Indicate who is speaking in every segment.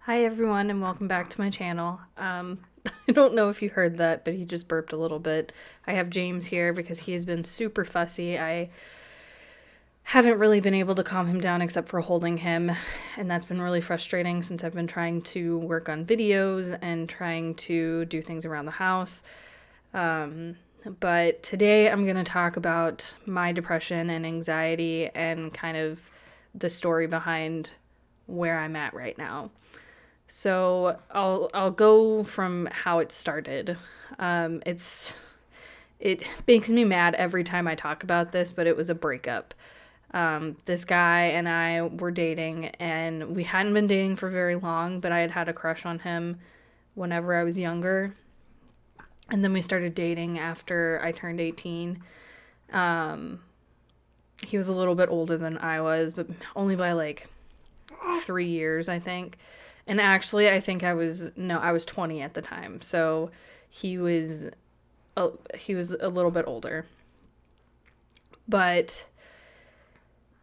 Speaker 1: Hi everyone and welcome back to my channel. I don't know if you heard that, but he just burped a little bit. I have James here because he has been super fussy. I haven't really been able to calm him down except for holding him, and that's been really frustrating since I've been trying to work on videos and trying to do things around the house. But today I'm going to talk about my depression and anxiety and kind of the story behind where I'm at right now. So I'll go from how it started. It makes me mad every time I talk about this, but it was a breakup. This guy and I were dating, and we hadn't been dating for very long, but I had had a crush on him whenever I was younger. And then we started dating after I turned 18. He was a little bit older than I was, but only by like 3 years, I think. And actually, I think I was 20 at the time. So he was he was a little bit older. But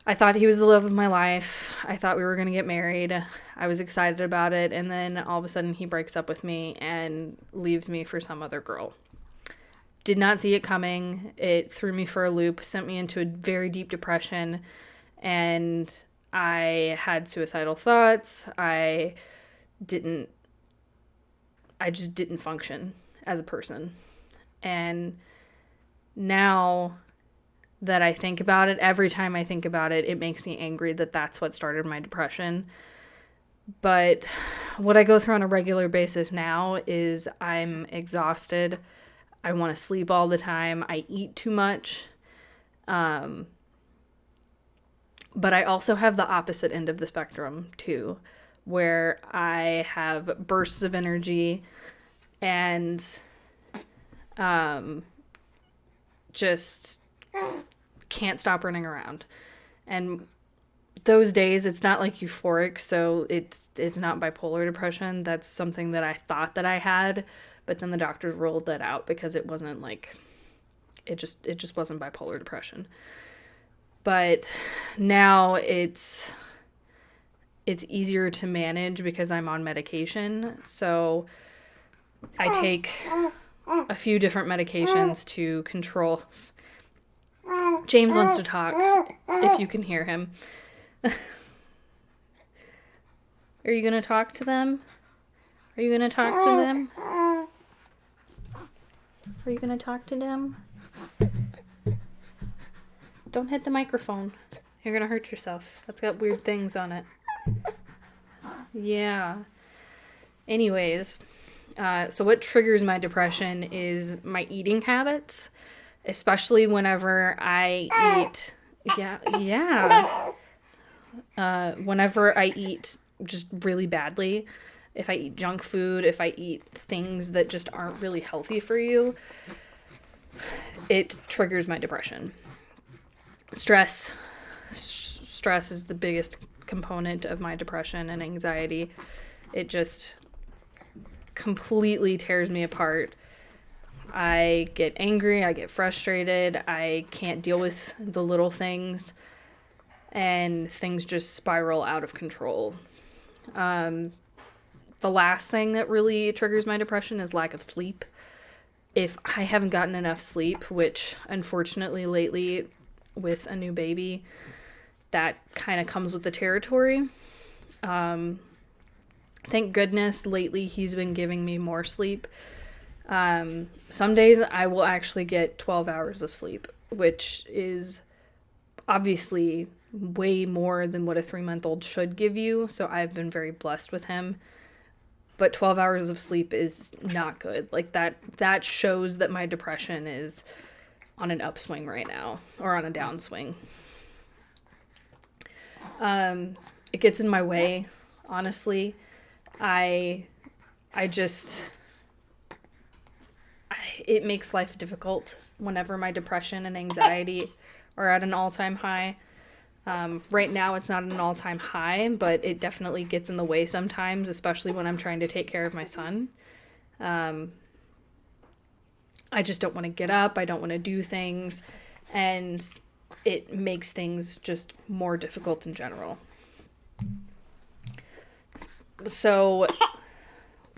Speaker 1: I thought he was the love of my life. I thought we were going to get married. I was excited about it, and then all of a sudden he breaks up with me and leaves me for some other girl. Did not see it coming. It threw me for a loop, sent me into a very deep depression, and I had suicidal thoughts. Didn't I just didn't function as a person. And now that I think about it, every time I think about it, it makes me angry that that's what started my depression. But what I go through on a regular basis now is I'm exhausted. I want to sleep all the time. I eat too much. But I also have the opposite end of the spectrum too, where I have bursts of energy and just can't stop running around. And those days, it's not like euphoric, so it's not bipolar depression. That's something that I thought that I had, but then the doctors ruled that out because it wasn't like it just wasn't bipolar depression. But now it's easier to manage because I'm on medication. So I take a few different medications to control. James wants to talk, if you can hear him. Are you going to talk to them? Are you going to talk to them? Are you going to talk to them? Don't hit the microphone. You're going to hurt yourself. That's got weird things on it. Yeah. Anyways, so what triggers my depression is my eating habits, especially whenever I eat. Yeah. Whenever I eat just really badly, if I eat junk food, if I eat things that just aren't really healthy for you, it triggers my depression. Stress is the biggest component of my depression and anxiety. It just completely tears me apart. I get angry, I get frustrated, I can't deal with the little things, and things just spiral out of control. The last thing that really triggers my depression is lack of sleep. If I haven't gotten enough sleep, which unfortunately lately with a new baby, that kind of comes with the territory. Thank goodness lately he's been giving me more sleep. Some days I will actually get 12 hours of sleep, which is obviously way more than what a 3-month-old should give you. So I've been very blessed with him. But 12 hours of sleep is not good. Like that shows that my depression is on an upswing right now, or on a downswing. It gets in my way, honestly. It makes life difficult whenever my depression and anxiety are at an all-time high. Right now it's not an all-time high, but it definitely gets in the way sometimes, especially when I'm trying to take care of my son. I just don't want to get up. I don't want to do things. And it makes things just more difficult in general. So,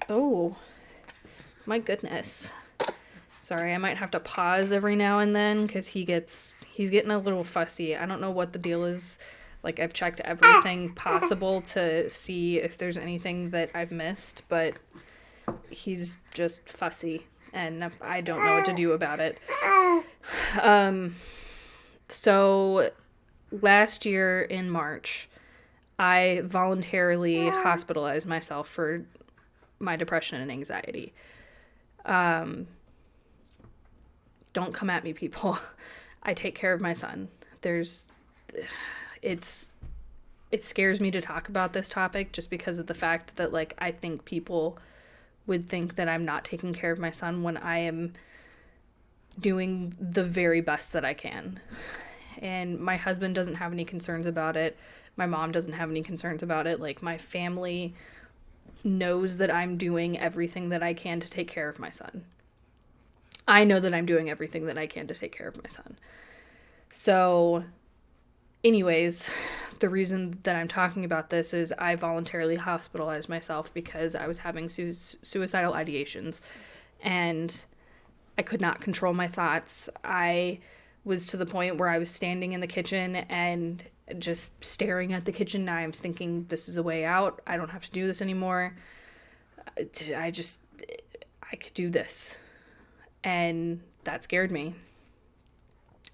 Speaker 1: oh, my goodness. Sorry, I might have to pause every now and then because he's getting a little fussy. I don't know what the deal is. Like, I've checked everything possible to see if there's anything that I've missed, but he's just fussy, and I don't know what to do about it. So last year in March, I voluntarily hospitalized myself for my depression and anxiety. Don't come at me, people. I take care of my son. It scares me to talk about this topic just because of the fact that, like, I think people would think that I'm not taking care of my son when I am doing the very best that I can. And my husband doesn't have any concerns about it. My mom doesn't have any concerns about it. Like, my family knows that I'm doing everything that I can to take care of my son. I know that I'm doing everything that I can to take care of my son. So, anyways, the reason that I'm talking about this is I voluntarily hospitalized myself because I was having suicidal ideations, and I could not control my thoughts. I was to the point where I was standing in the kitchen and just staring at the kitchen knives thinking, this is a way out. I don't have to do this anymore. I could do this. And that scared me.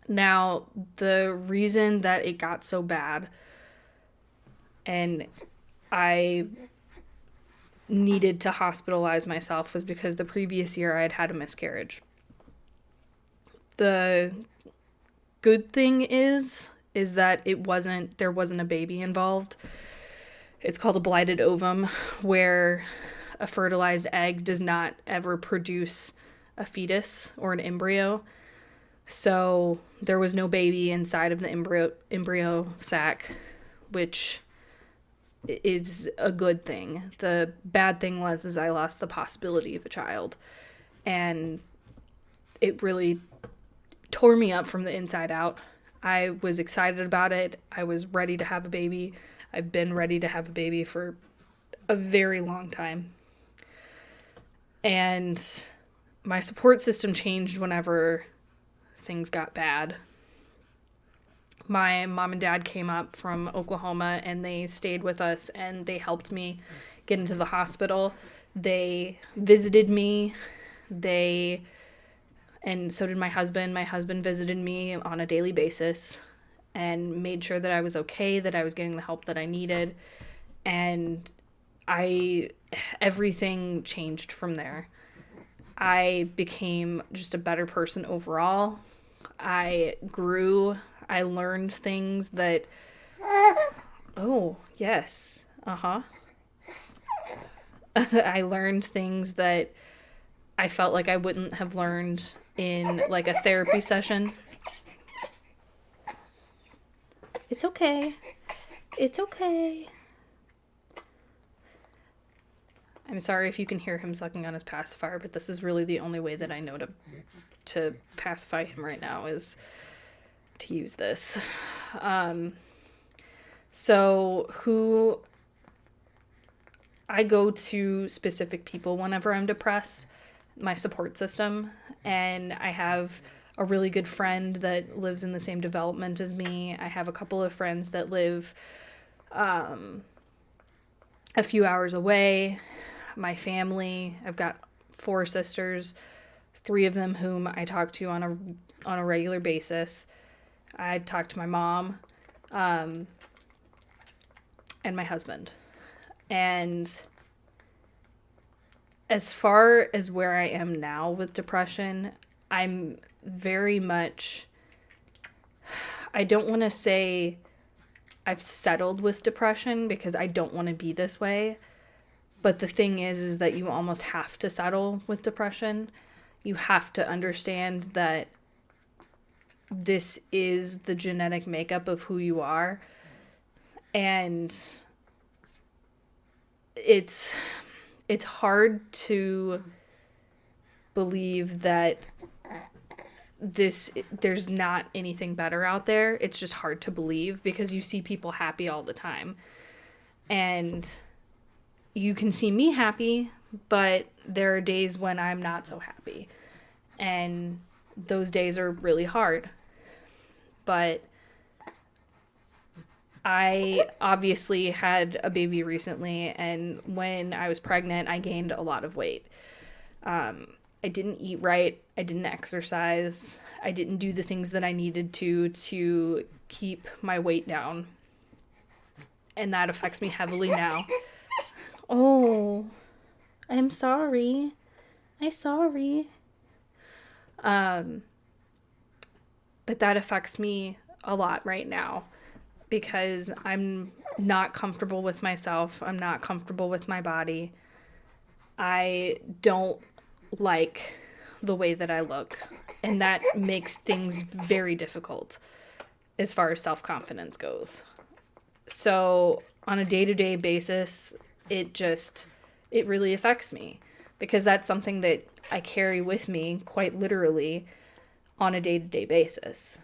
Speaker 1: Now, the reason that it got so bad and I needed to hospitalize myself was because the previous year I had had a miscarriage. The good thing is that there wasn't a baby involved. It's called a blighted ovum, where a fertilized egg does not ever produce a fetus or an embryo. So there was no baby inside of the embryo sac, which is a good thing. The bad thing was I lost the possibility of a child, and it really tore me up from the inside out. I was excited about it. I was ready to have a baby. I've been ready to have a baby for a very long time. And my support system changed whenever things got bad. My mom and dad came up from Oklahoma and they stayed with us and they helped me get into the hospital. They visited me. And so did my husband. My husband visited me on a daily basis and made sure that I was okay, that I was getting the help that I needed. And everything changed from there. I became just a better person overall. I grew. I learned things that... Oh, yes. Uh-huh. I learned things that I felt like I wouldn't have learned in, like, a therapy session. It's okay. It's okay. I'm sorry if you can hear him sucking on his pacifier, but this is really the only way that I know to pacify him right now is to use this. So I go to specific people whenever I'm depressed, my support system, and I have a really good friend that lives in the same development as me. I have a couple of friends that live a few hours away. My family, I've got 4 sisters, 3 of them whom I talk to on a regular basis. I talk to my mom, and my husband. And as far as where I am now with depression, I'm very much, I don't want to say I've settled with depression because I don't want to be this way. But the thing is that you almost have to settle with depression. You have to understand that this is the genetic makeup of who you are. And it's hard to believe that there's not anything better out there. It's just hard to believe because you see people happy all the time. And you can see me happy, but there are days when I'm not so happy. And those days are really hard. But I obviously had a baby recently, and when I was pregnant, I gained a lot of weight. I didn't eat right. I didn't exercise. I didn't do the things that I needed to keep my weight down. And that affects me heavily now. Oh, I'm sorry. I'm sorry. But that affects me a lot right now because I'm not comfortable with myself. I'm not comfortable with my body. I don't like the way that I look, and that makes things very difficult as far as self-confidence goes. So on a day-to-day basis, it really affects me because that's something that I carry with me quite literally on a day-to-day basis.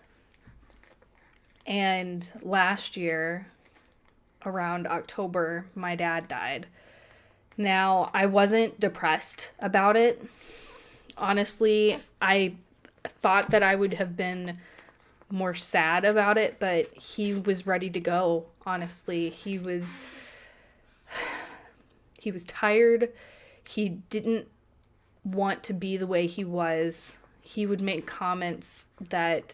Speaker 1: And last year, around October, my dad died. Now, I wasn't depressed about it. Honestly, I thought that I would have been more sad about it, but he was ready to go, honestly. He was tired. He didn't want to be the way he was. He would make comments that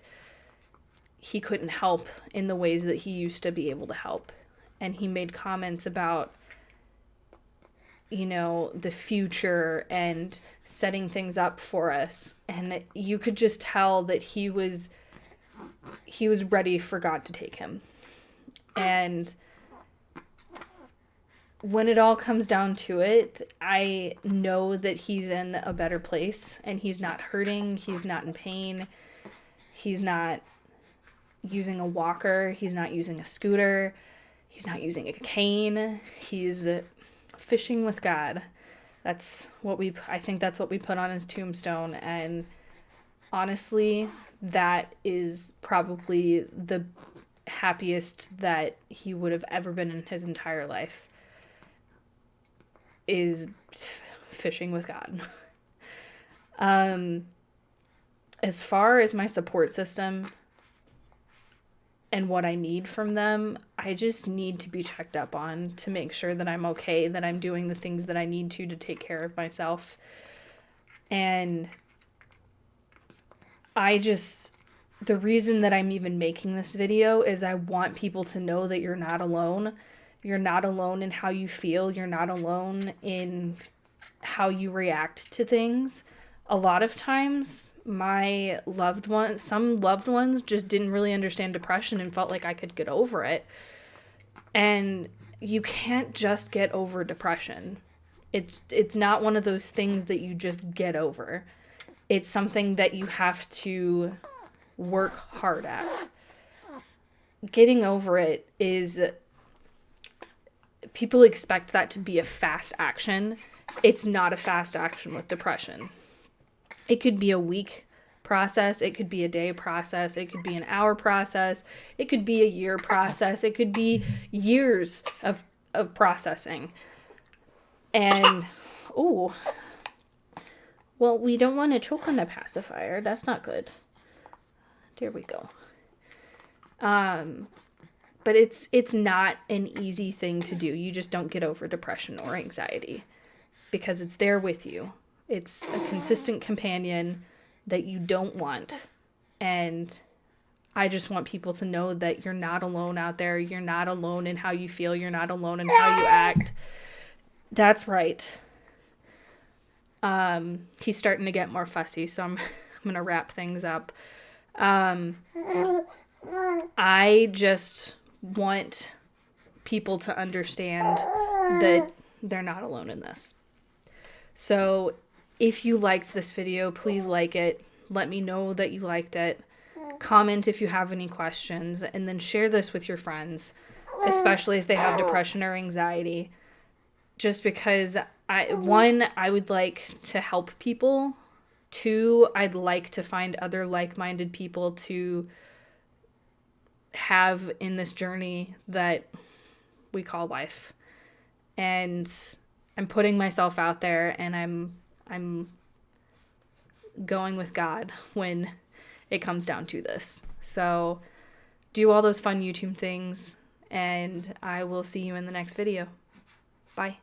Speaker 1: he couldn't help in the ways that he used to be able to help. And he made comments about, the future and setting things up for us. And you could just tell that he was ready for God to take him. And when it all comes down to it, I know that he's in a better place and he's not hurting. He's not in pain. He's not using a walker. He's not using a scooter. He's not using a cane. He's fishing with God. I think that's what we put on his tombstone. And honestly, that is probably the happiest that he would have ever been in his entire life, is fishing with God. As far as my support system and what I need from them, I just need to be checked up on to make sure that I'm okay, that I'm doing the things that I need to take care of myself. And the reason that I'm even making this video is I want people to know that you're not alone. You're not alone in how you feel. You're not alone in how you react to things. A lot of times, some loved ones just didn't really understand depression and felt like I could get over it. And you can't just get over depression. It's not one of those things that you just get over. It's something that you have to work hard at. Getting over it is... People expect that to be a fast action. It's not a fast action with depression. It could be a week process. It could be a day process. It could be an hour process. It could be a year process. It could be years of processing. And, well, we don't want to choke on the pacifier. That's not good. There we go. But it's not an easy thing to do. You just don't get over depression or anxiety because it's there with you. It's a consistent companion that you don't want. And I just want people to know that you're not alone out there. You're not alone in how you feel. You're not alone in how you act. That's right. He's starting to get more fussy, so I'm going to wrap things up. I just want people to understand that they're not alone in this. So if you liked this video, please like it. Let me know that you liked it. Comment if you have any questions, and then share this with your friends, especially if they have depression or anxiety. Just because I would like to help people. 2, I'd like to find other like-minded people to have in this journey that we call life. And I'm putting myself out there, and I'm going with God when it comes down to this. So do all those fun YouTube things, and I will see you in the next video. Bye.